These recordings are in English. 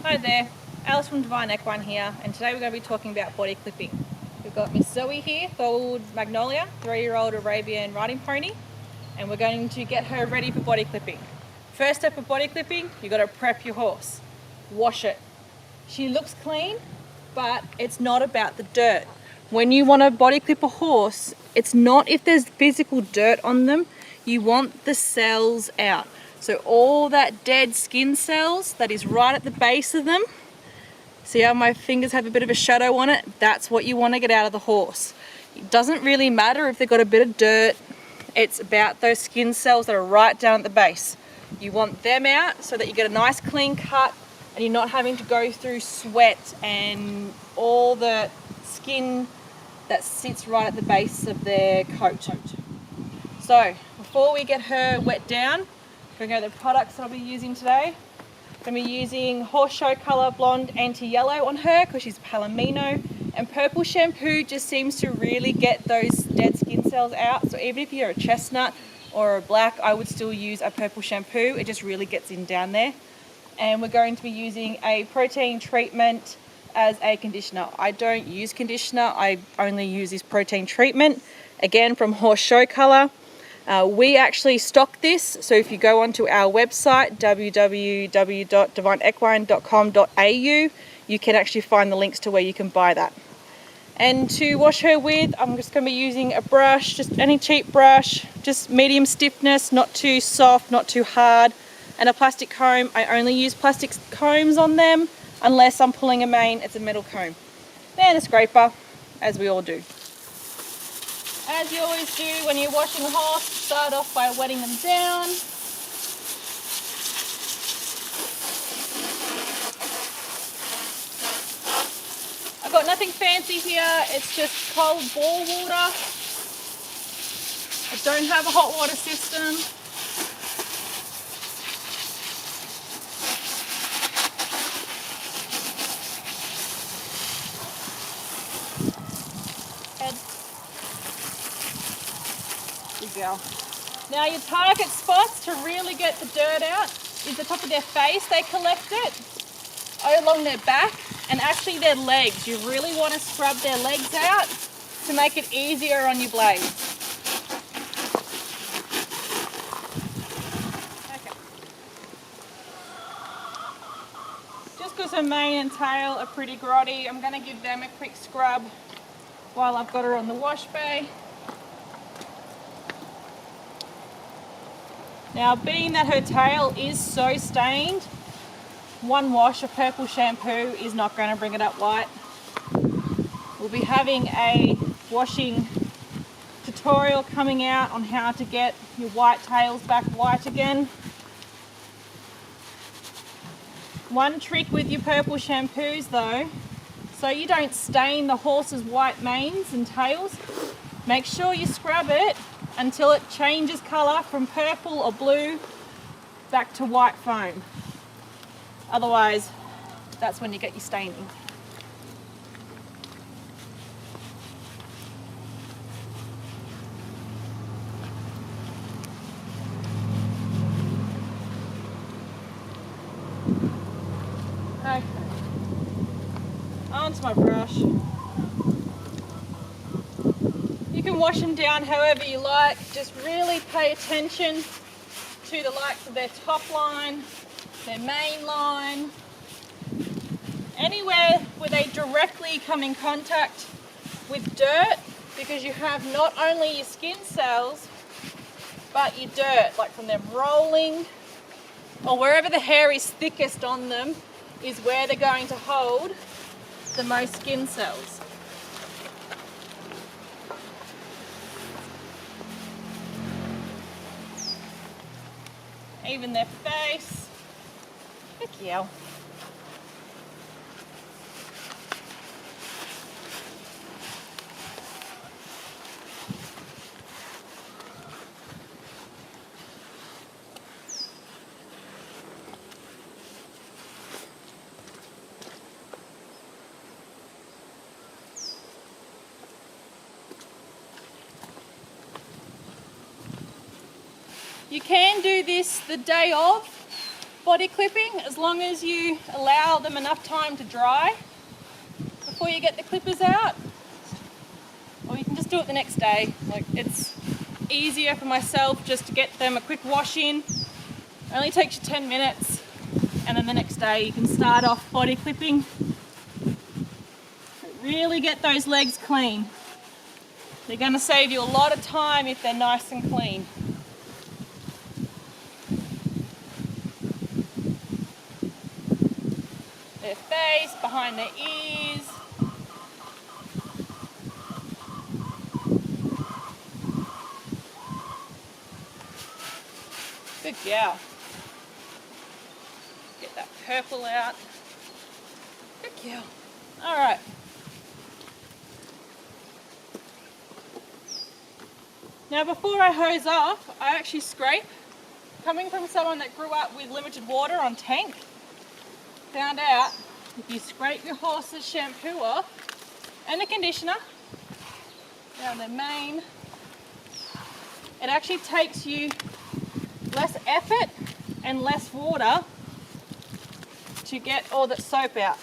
Hi there, Alice from Devine Equine here, and today we're going to be talking about body clipping. We've got Miss Zoe here, Thorwood Magnoila, 3-year-old Arabian riding pony, and we're going to get her ready for body clipping. First step of body clipping, you've got to prep your horse. Wash it. She looks clean, but it's not about the dirt. When you want to body clip a horse, it's not if there's physical dirt on them, you want the cells out. So all that dead skin cells that is right at the base of them, see how my fingers have a bit of a shadow on it? That's what you want to get out of the horse. It doesn't really matter if they've got a bit of dirt, it's about those skin cells that are right down at the base. You want them out so that you get a nice clean cut and you're not having to go through sweat and all the skin that sits right at the base of their coat. So before we get her wet down, I'm going to go to the products that I'll be using today. I'm going to be using Horse Show Colour Blonde Anti-Yellow on her because she's Palomino, and purple shampoo just seems to really get those dead skin cells out. So even if you're a chestnut or a black, I would still use a purple shampoo. It just really gets in down there. And we're going to be using a protein treatment as a conditioner. I don't use conditioner, I only use this protein treatment, again from Horse Show Colour. We actually stock this, so if you go onto our website www.devineequine.com.au, you can actually find the links to where you can buy that. And to wash her with, I'm just going to be using a brush, just any cheap brush, just medium stiffness, not too soft, not too hard, and a plastic comb. I only use plastic combs on them unless I'm pulling a mane, it's a metal comb. Then a scraper, as we all do. As you always do when you're washing a horse, start off by wetting them down. I've got nothing fancy here, it's just cold bore water. I don't have a hot water system. Go. Now your target spots to really get the dirt out is the top of their face. They collect it along their back and actually their legs. You really want to scrub their legs out to make it easier on your blade. Okay. Just because her mane and tail are pretty grotty, I'm going to give them a quick scrub while I've got her on the wash bay. Now, being that her tail is so stained, one wash of purple shampoo is not going to bring it up white. We'll be having a washing tutorial coming out on how to get your white tails back white again. One trick with your purple shampoos though, so you don't stain the horse's white manes and tails, make sure you scrub it until it changes colour from purple or blue back to white foam. Otherwise, that's when you get your staining. Okay, onto my brush. You can wash them down however you like, just really pay attention to the likes of their top line, their main line, anywhere where they directly come in contact with dirt, because you have not only your skin cells but your dirt, like from them rolling or wherever the hair is thickest on them is where they're going to hold the most skin cells. Even their face. Heck yeah. You can do this the day of, body clipping, as long as you allow them enough time to dry before you get the clippers out. Or you can just do it the next day. Like, it's easier for myself just to get them a quick wash in. It only takes you 10 minutes, and then the next day you can start off body clipping. But really get those legs clean. They're going to save you a lot of time if they're nice and clean. Their face, behind their ears. Good girl. Get that purple out. Good girl. All right. Now before I hose off, I actually scrape. Coming from someone that grew up with limited water on tank, found out if you scrape your horse's shampoo off and the conditioner down their mane, it actually takes you less effort and less water to get all that soap out.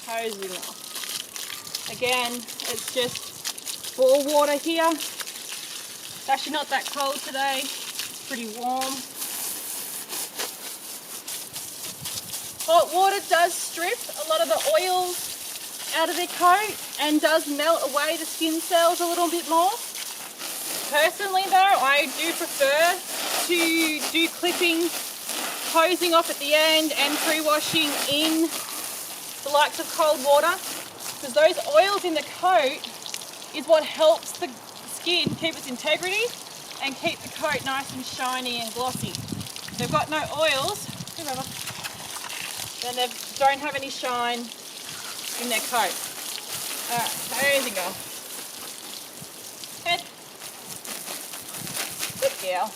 Hosing off. Again, it's just bore water here. It's actually not that cold today. It's pretty warm. Hot water does strip a lot of the oils out of their coat and does melt away the skin cells a little bit more. Personally though, I do prefer to do clipping, hosing off at the end and pre-washing in the likes of cold water, because those oils in the coat is what helps the skin keep its integrity and keep the coat nice and shiny and glossy. If they've got no oils, then they don't have any shine in their coat. Alright, hosing off. Head. Good girl.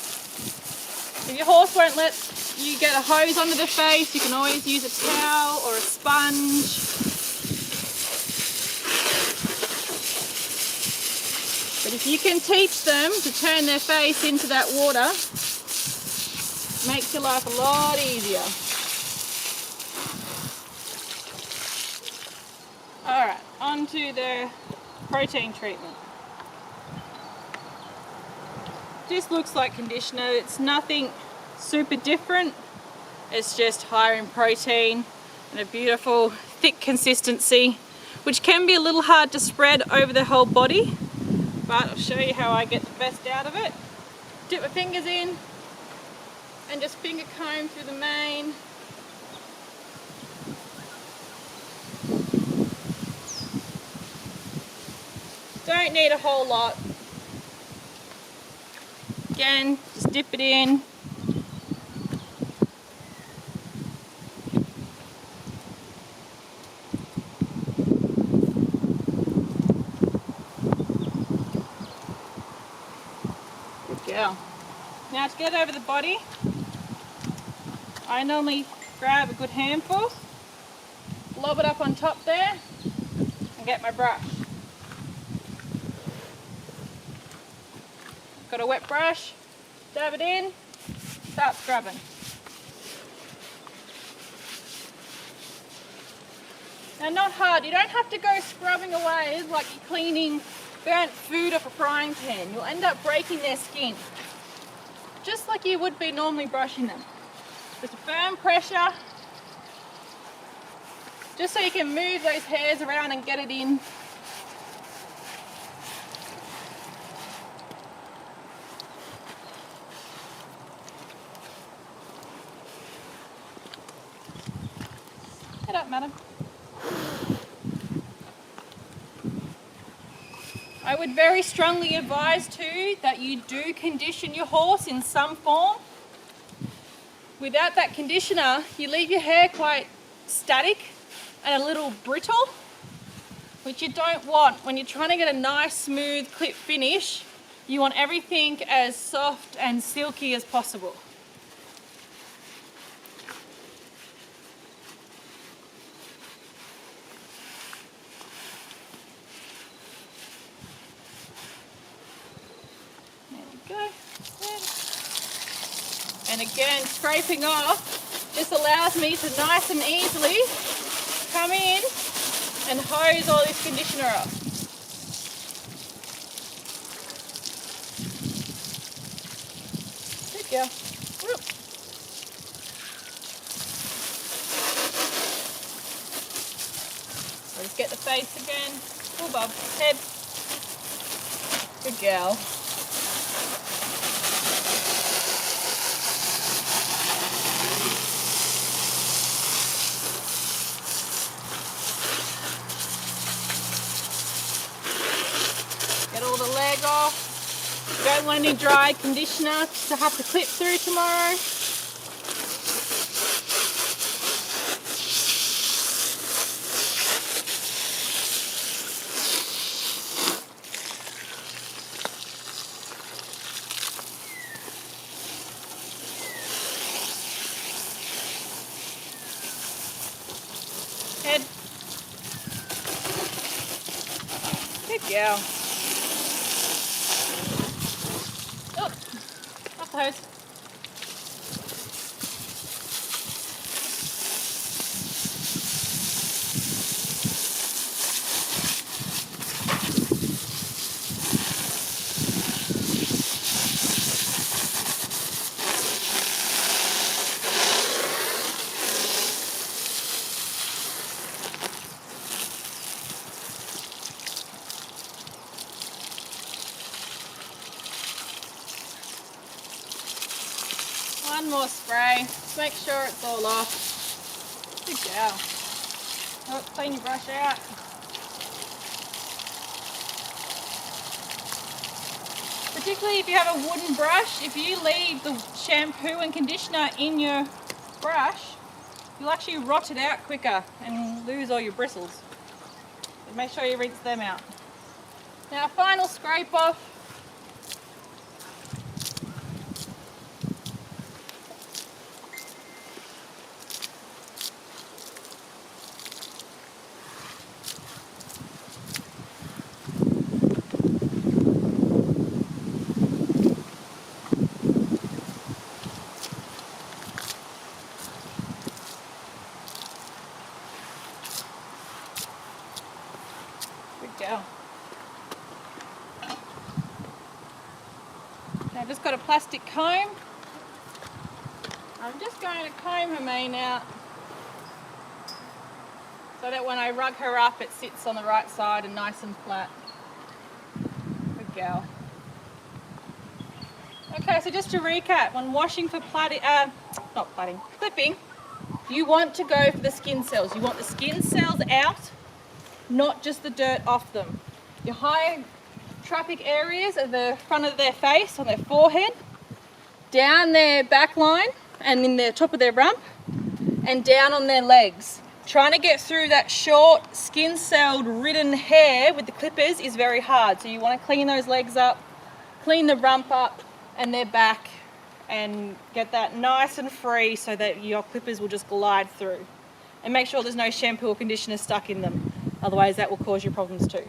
If your horse won't let you get a hose under the face, you can always use a towel or a sponge. But if you can teach them to turn their face into that water, it makes your life a lot easier. Alright, on to the protein treatment. This looks like conditioner. It's nothing super different. It's just higher in protein and a beautiful thick consistency, which can be a little hard to spread over the whole body, but I'll show you how I get the best out of it. Dip my fingers in and just finger comb through the mane. Don't need a whole lot. Again, just dip it in. Good girl. Now to get over the body, I normally grab a good handful, lob it up on top there, and get my brush. Got a wet brush, dab it in, start scrubbing. Now not hard, you don't have to go scrubbing away like you're cleaning burnt food off a frying pan. You'll end up breaking their skin, just like you would be normally brushing them. Just a firm pressure, just so you can move those hairs around and get it in. Head up, madam. I would very strongly advise too that you do condition your horse in some form. Without that conditioner, you leave your hair quite static and a little brittle, which you don't want. When you're trying to get a nice smooth clip finish, you want everything as soft and silky as possible. There we Go. And again, scraping off just allows me to nice and easily come in and hose all this conditioner off. Good girl. Whoop. So just get the face again. Full bob. Head. Good girl. Get all the leg off. Don't want any dry conditioner to have to clip through tomorrow. Head. Good girl. Oh, off the hose. One more spray, just make sure it's all off. Good girl. Oh, clean your brush out. Particularly if you have a wooden brush, if you leave the shampoo and conditioner in your brush, you'll actually rot it out quicker and lose all your bristles. So make sure you rinse them out. Now, final scrape off. Go. Now I've just got a plastic comb. I'm just going to comb her mane out so that when I rug her up it sits on the right side and nice and flat. Good girl. Okay, so just to recap, when washing for clipping, you want to go for the skin cells. You want the skin cells out, not just the dirt off them. Your high traffic areas are the front of their face, on their forehead, down their back line and in the top of their rump, and down on their legs. Trying to get through that short skin celled ridden hair with the clippers is very hard. So you want to clean those legs up, clean the rump up and their back, and get that nice and free so that your clippers will just glide through. And make sure there's no shampoo or conditioner stuck in them. Otherwise that will cause you problems too.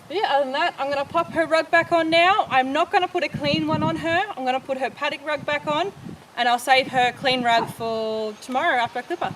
But yeah, other than that, I'm going to pop her rug back on now. I'm not going to put a clean one on her. I'm going to put her paddock rug back on, and I'll save her clean rug for tomorrow after I clip her.